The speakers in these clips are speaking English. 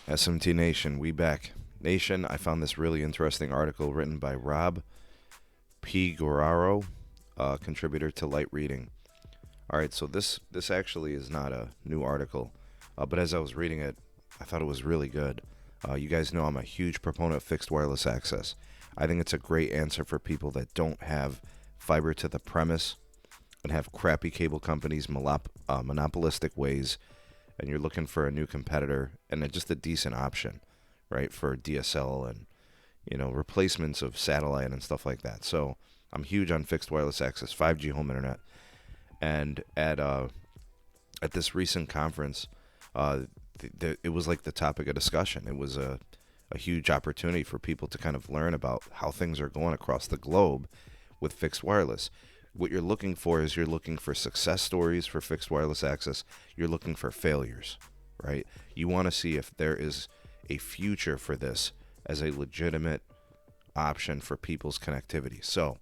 SMT Nation, we back. Nation, I found this really interesting article written by Rob P. Guerrero, contributor to Light Reading. All right, so this actually is not a new article, but as I was reading it, I thought it was really good. You guys know I'm a huge proponent of fixed wireless access. I think it's a great answer for people that don't have fiber to the premise and have crappy cable companies, monopolistic ways, and you're looking for a new competitor and just a decent option, right, for DSL and, replacements of satellite and stuff like that. So I'm huge on fixed wireless access, 5G home internet. And at this recent conference, it was like the topic of discussion. It was a huge opportunity for people to kind of learn about how things are going across the globe with fixed wireless. What you're looking for is you're looking for success stories for fixed wireless access. You're looking for failures, right? You want to see if there is a future for this as a legitimate option for people's connectivity. So,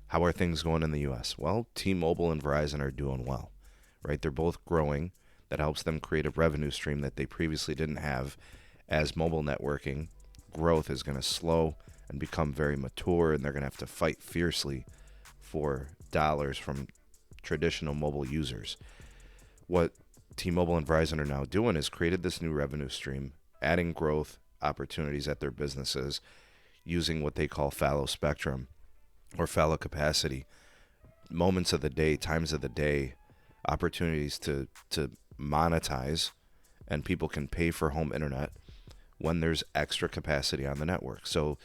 how are things going in the U.S.? Well, T-Mobile and Verizon are doing well, right? They're both growing. That helps them create a revenue stream that they previously didn't have, as mobile networking growth is going to slow and become very mature, and they're going to have to fight fiercely for dollars from traditional mobile users. What T-Mobile and Verizon are now doing is created this new revenue stream, adding growth opportunities at their businesses using what they call fallow spectrum or fallow capacity, moments of the day, times of the day, opportunities to monetize, and people can pay for home internet when there's extra capacity on the network. So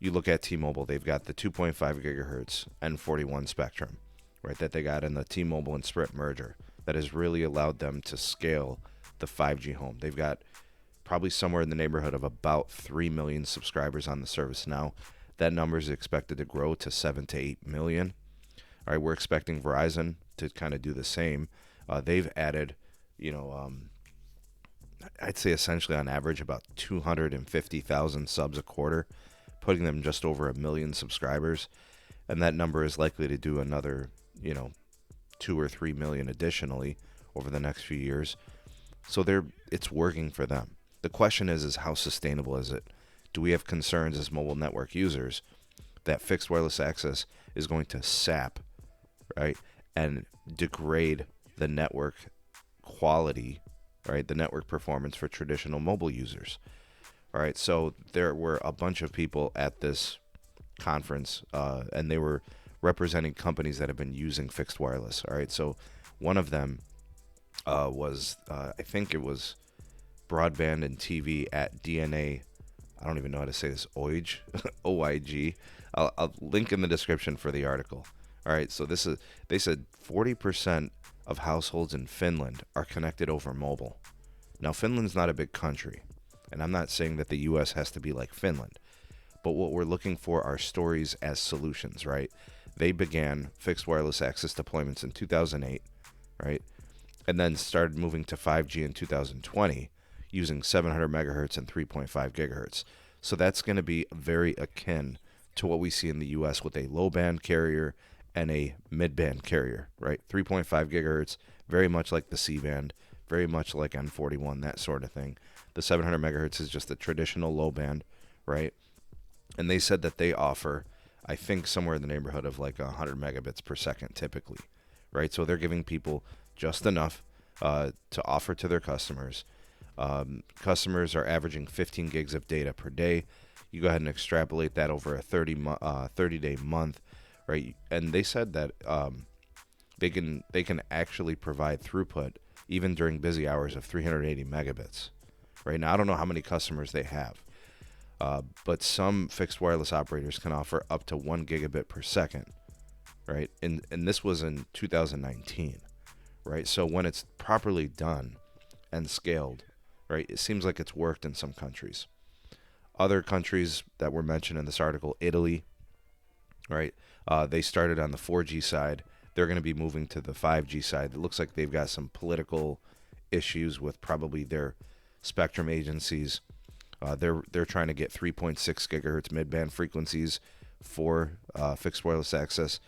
you look at T-Mobile, they've got the 2.5 gigahertz N41 spectrum, right, that they got in the T-Mobile and Sprint merger that has really allowed them to scale the 5G home. They've got probably somewhere in the neighborhood of about 3 million subscribers on the service now. That number is expected to grow to 7 to 8 million. All right, we're expecting Verizon to kind of do the same. They've added, I'd say essentially on average about 250,000 subs a quarter, putting them just over 1 million subscribers. And that number is likely to do another, 2 or 3 million additionally over the next few years. So it's working for them. The question is how sustainable is it? Do we have concerns as mobile network users that fixed wireless access is going to sap, right, and degrade the network quality, right, the network performance for traditional mobile users? All right, so there were a bunch of people at this conference, and they were representing companies that have been using fixed wireless. All right, so one of them was, I think it was Broadband and TV at DNA. I don't even know how to say this, OIG, OIG. I'll link in the description for the article. All right, so they said 40% of households in Finland are connected over mobile. Now, Finland's not a big country, and I'm not saying that the U.S. has to be like Finland, but what we're looking for are stories as solutions, right? They began fixed wireless access deployments in 2008, right? And then started moving to 5G in 2020 using 700 megahertz and 3.5 gigahertz. So that's going to be very akin to what we see in the U.S. with a low-band carrier and a mid-band carrier, right? 3.5 gigahertz, very much like the C-band, very much like N41, that sort of thing. The 700 megahertz is just a traditional low band, right? And they said that they offer, I think, somewhere in the neighborhood of like 100 megabits per second typically, right? So they're giving people just enough to offer to their customers. Customers are averaging 15 gigs of data per day. You go ahead and extrapolate that over a 30-day month, right? And they said that they can actually provide throughput even during busy hours of 380 megabits. Right now, I don't know how many customers they have, but some fixed wireless operators can offer up to 1 gigabit per second, right? And this was in 2019, right? So when it's properly done and scaled, right, it seems like it's worked in some countries. Other countries that were mentioned in this article, Italy, right? They started on the 4G side. They're going to be moving to the 5G side. It looks like they've got some political issues with probably their spectrum agencies. They're trying to get 3.6 gigahertz mid-band frequencies for fixed wireless access.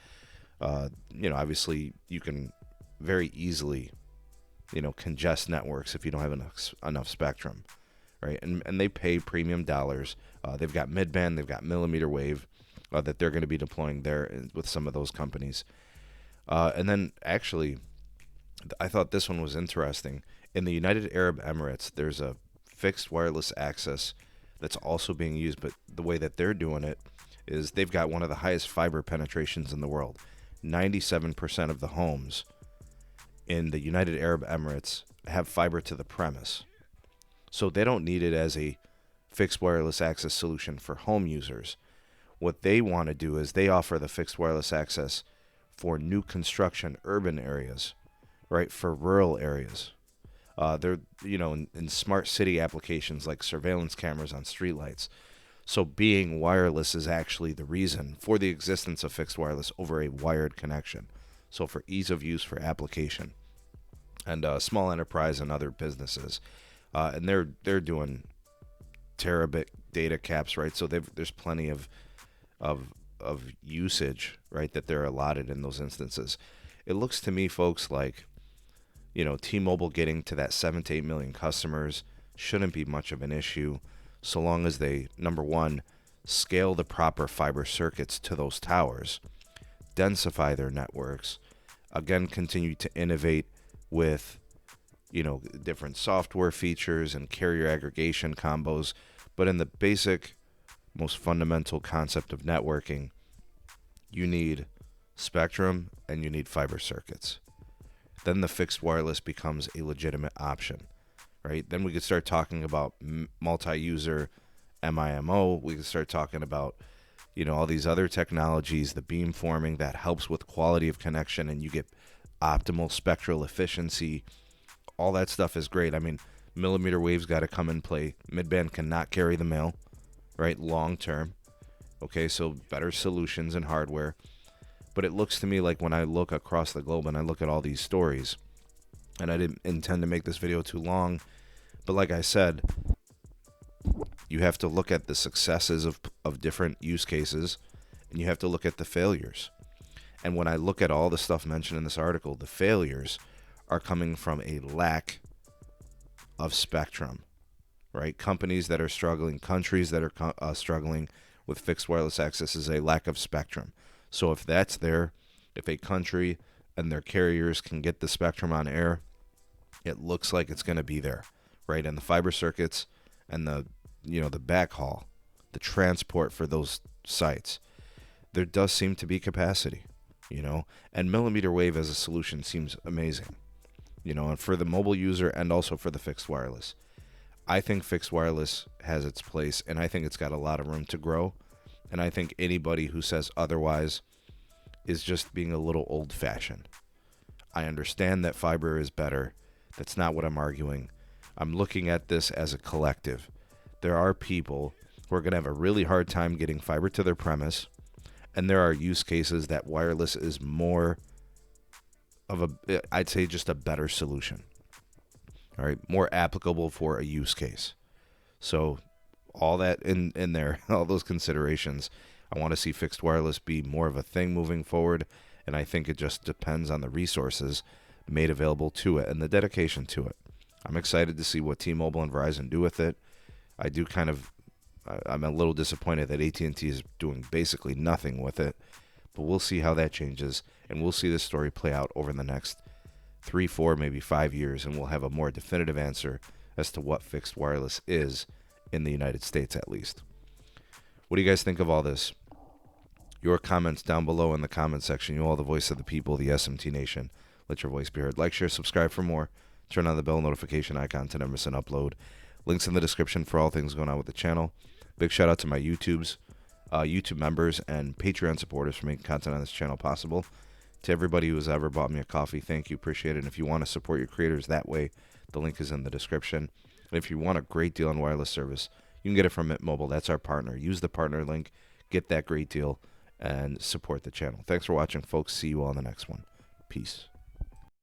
Obviously you can very easily, congest networks if you don't have enough spectrum, right? And they pay premium dollars. They've got mid-band, they've got millimeter wave that they're going to be deploying there with some of those companies. And then actually, I thought this one was interesting. In the United Arab Emirates, there's a fixed wireless access that's also being used, but the way that they're doing it is they've got one of the highest fiber penetrations in the world. 97% of the homes in the United Arab Emirates have fiber to the premise. So they don't need it as a fixed wireless access solution for home users. What they want to do is they offer the fixed wireless access for new construction urban areas, right, for rural areas. They're, in smart city applications like surveillance cameras on streetlights. So being wireless is actually the reason for the existence of fixed wireless over a wired connection. So for ease of use for application and small enterprise and other businesses. And they're doing terabit data caps, right? So there's plenty of usage, right, that they're allotted in those instances. It looks to me, folks, like, T-Mobile getting to that 7 to 8 million customers shouldn't be much of an issue, so long as they, number one, scale the proper fiber circuits to those towers, densify their networks, again, continue to innovate with, different software features and carrier aggregation combos. But in the basic, most fundamental concept of networking, you need spectrum and you need fiber circuits. Then the fixed wireless becomes a legitimate option, right? Then we could start talking about multi-user MIMO. We could start talking about, all these other technologies, the beamforming that helps with quality of connection, and you get optimal spectral efficiency. All that stuff is great. I mean, millimeter wave's got to come in play. Midband cannot carry the mail, right? Long term. Okay, so better solutions and hardware. But it looks to me like when I look across the globe and I look at all these stories, and I didn't intend to make this video too long, but like I said, you have to look at the successes of different use cases, and you have to look at the failures. And when I look at all the stuff mentioned in this article, the failures are coming from a lack of spectrum, right? Companies that are struggling, countries that are struggling with fixed wireless access is a lack of spectrum. So if that's there, if a country and their carriers can get the spectrum on air, it looks like it's going to be there, right? And the fiber circuits and the backhaul, the transport for those sites, there does seem to be capacity, and millimeter wave as a solution seems amazing, and for the mobile user and also for the fixed wireless. I think fixed wireless has its place, and I think it's got a lot of room to grow. And I think anybody who says otherwise is just being a little old-fashioned. I understand that fiber is better. That's not what I'm arguing. I'm looking at this as a collective. There are people who are going to have a really hard time getting fiber to their premise, and there are use cases that wireless is more of I'd say just a better solution. All right, more applicable for a use case. So all that in there, all those considerations, I want to see fixed wireless be more of a thing moving forward, and I think it just depends on the resources made available to it and the dedication to it. I'm excited to see what T-Mobile and Verizon do with it. I'm a little disappointed that AT&T is doing basically nothing with it, but we'll see how that changes, and we'll see this story play out over the next 3, 4, maybe 5 years, and we'll have a more definitive answer as to what fixed wireless is in the United States, at least. What do you guys think of all this? Your comments down below in the comment section. You all the voice of the people, the SMT Nation. Let your voice be heard. Like, share, subscribe for more. Turn on the bell notification icon to never miss an upload. Links in the description for all things going on with the channel. Big shout out to my YouTube members and Patreon supporters for making content on this channel possible. To everybody who has ever bought me a coffee, thank you, appreciate it. And if you want to support your creators that way, the link is in the description. And if you want a great deal on wireless service, you can get it from Mint Mobile. That's our partner. Use the partner link, get that great deal, and support the channel. Thanks for watching, folks. See you all in the next one. Peace.